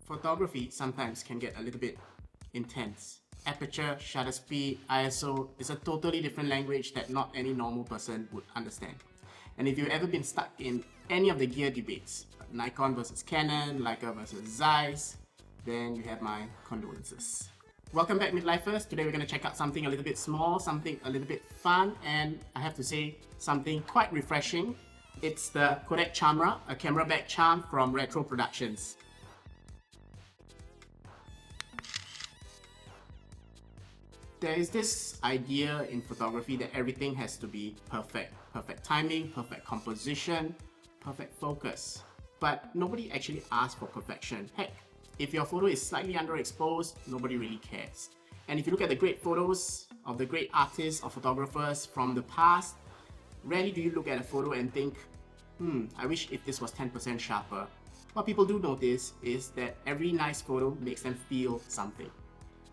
Photography sometimes can get a little bit intense. Aperture, shutter speed, ISO is a totally different language that not any normal person would understand. And if you've ever been stuck in any of the gear debates, Nikon versus Canon, Leica versus Zeiss, then you have my condolences. Welcome back, Midlifers. Today we're going to check out something a little bit small, something a little bit fun, and I have to say something quite refreshing. It's the KODAK Charmera, a camera Bagcharm from Retro Productions. There is this idea in photography that everything has to be perfect. Perfect timing, perfect composition, perfect focus. But nobody actually asks for perfection. Heck, if your photo is slightly underexposed, nobody really cares. And if you look at the great photos of the great artists or photographers from the past, rarely do you look at a photo and think, I wish if this was 10% sharper. What people do notice is that every nice photo makes them feel something.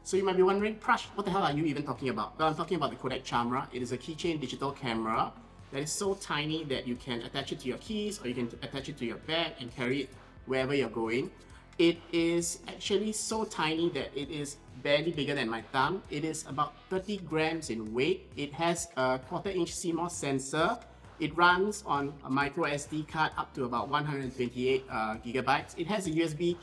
So you might be wondering, Prash, what the hell are you even talking about? Well, I'm talking about the KODAK Charmera. It is a keychain digital camera that is so tiny that you can attach it to your keys or you can attach it to your bag and carry it wherever you're going. It is actually so tiny that it is barely bigger than my thumb. It is about 30 grams in weight. It has a 1/4-inch CMOS sensor. It runs on a micro SD card up to about 128 gigabytes. It has a USB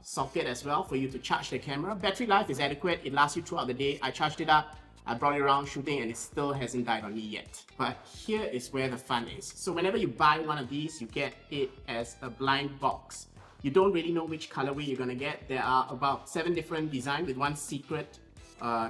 socket as well for you to charge the camera. Battery life is adequate. It lasts you throughout the day. I charged it up, I brought it around shooting, and it still hasn't died on me yet. But here is where the fun is. So whenever you buy one of these, you get it as a blind box. You don't really know which colorway you're gonna get. There are about 7 different designs with one secret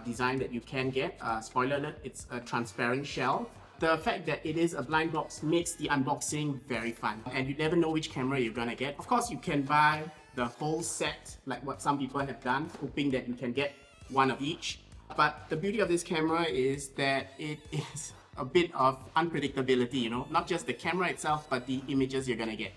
design that you can get. Spoiler alert, it's a transparent shell. The fact that it is a blind box makes the unboxing very fun, and you never know which camera you're gonna get. Of course, you can buy the whole set, like what some people have done, hoping that you can get one of each. But the beauty of this camera is that it is a bit of unpredictability, you know, not just the camera itself, but the images you're gonna get.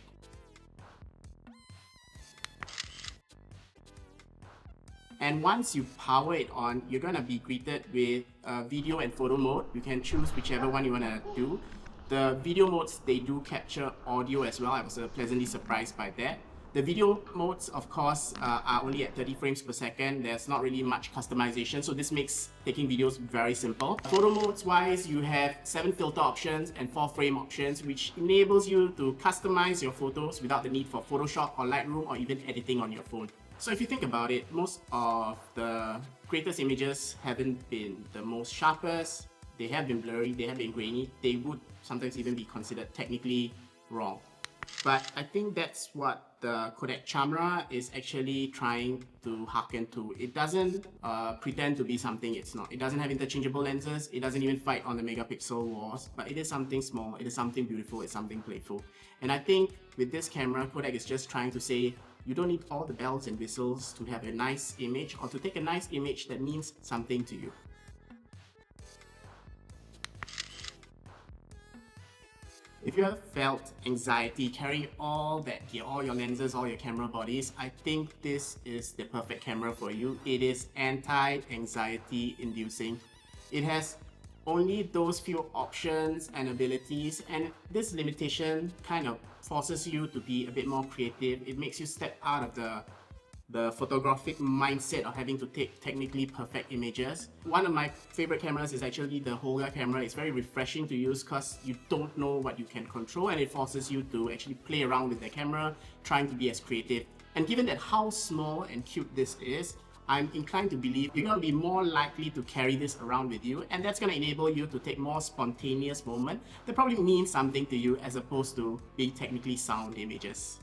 And once you power it on, you're gonna be greeted with video and photo mode. You can choose whichever one you wanna do. The video modes, they do capture audio as well. I was pleasantly surprised by that. The video modes, of course, are only at 30 frames per second. There's not really much customization, so this makes taking videos very simple. Photo modes wise, you have 7 filter options and 4 frame options, which enables you to customize your photos without the need for Photoshop or Lightroom or even editing on your phone. So if you think about it, most of the greatest images haven't been the most sharpest, they have been blurry, they have been grainy, they would sometimes even be considered technically wrong. But I think that's what the KODAK Charmera is actually trying to hearken to. It doesn't pretend to be something it's not. It doesn't have interchangeable lenses, it doesn't even fight on the megapixel wars, but it is something small, it is something beautiful, it's something playful. And I think with this camera, KODAK is just trying to say, you don't need all the bells and whistles to have a nice image or to take a nice image that means something to you. If you have felt anxiety carrying all that gear, all your lenses, all your camera bodies, I think this is the perfect camera for you. It is anti-anxiety inducing. It has only those few options and abilities, and this limitation kind of forces you to be a bit more creative. It makes you step out of the photographic mindset of having to take technically perfect images. One of my favorite cameras is actually the KODAK camera. It's very refreshing to use because you don't know what you can control, and it forces you to actually play around with the camera, trying to be as creative. And given that how small and cute this is, I'm inclined to believe you're going to be more likely to carry this around with you, and that's going to enable you to take more spontaneous moments that probably mean something to you as opposed to being technically sound images.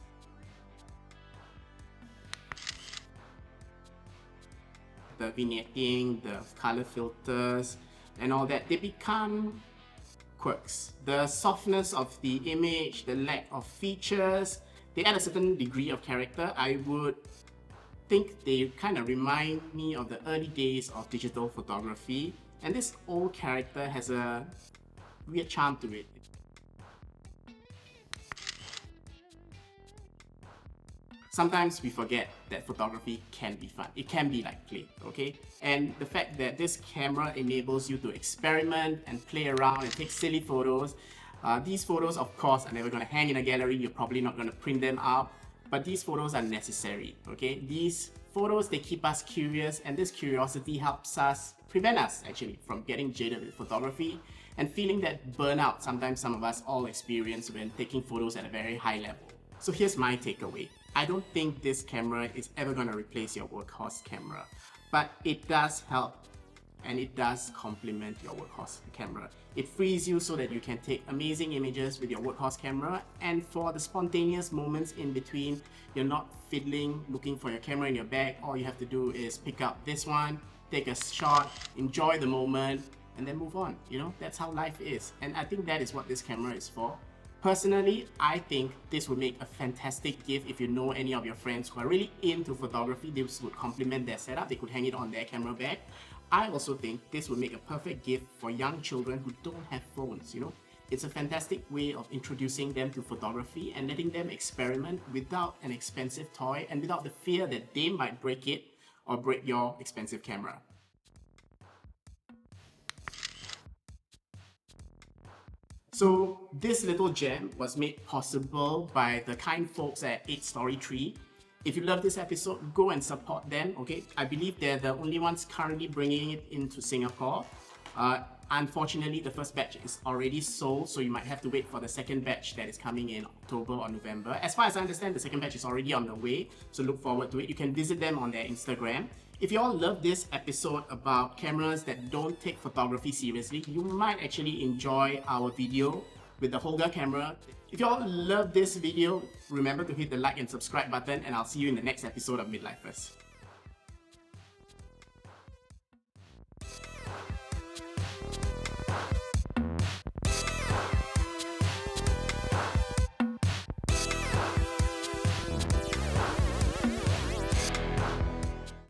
The vignetting, the color filters, and all that, they become quirks. The softness of the image, the lack of features, they add a certain degree of character. I would think they kind of remind me of the early days of digital photography, and this old character has a weird charm to it. Sometimes we forget that photography can be fun. It can be like play, okay? And the fact that this camera enables you to experiment and play around and take silly photos. These photos, of course, are never going to hang in a gallery. You're probably not going to print them out. but these photos are necessary, okay? These photos, they keep us curious, and this curiosity helps us, prevent us actually from getting jaded with photography and feeling that burnout sometimes some of us all experience when taking photos at a very high level. So here's my takeaway. I don't think this camera is ever going to replace your workhorse camera, but it does help and it does complement your workhorse camera. It frees you so that you can take amazing images with your workhorse camera, and for the spontaneous moments in between, you're not fiddling, looking for your camera in your bag. All you have to do is pick up this one, take a shot, enjoy the moment, and then move on. You know, that's how life is. And I think that is what this camera is for. Personally, I think this would make a fantastic gift if you know any of your friends who are really into photography. This would complement their setup. They could hang it on their camera bag. I also think this would make a perfect gift for young children who don't have phones, you know. It's a fantastic way of introducing them to photography and letting them experiment without an expensive toy and without the fear that they might break it or break your expensive camera. So this little gem was made possible by the kind folks at 8 Story Tree. If you love this episode, go and support them, okay? I believe they're the only ones currently bringing it into Singapore. Unfortunately, the first batch is already sold, so you might have to wait for the second batch that is coming in October or November. As far as I understand, the second batch is already on the way, so look forward to it. You can visit them on their Instagram. If you all love this episode about cameras that don't take photography seriously, you might actually enjoy our video with the Holga camera. If you all love this video, remember to hit the like and subscribe button, and I'll see you in the next episode of Midlifers.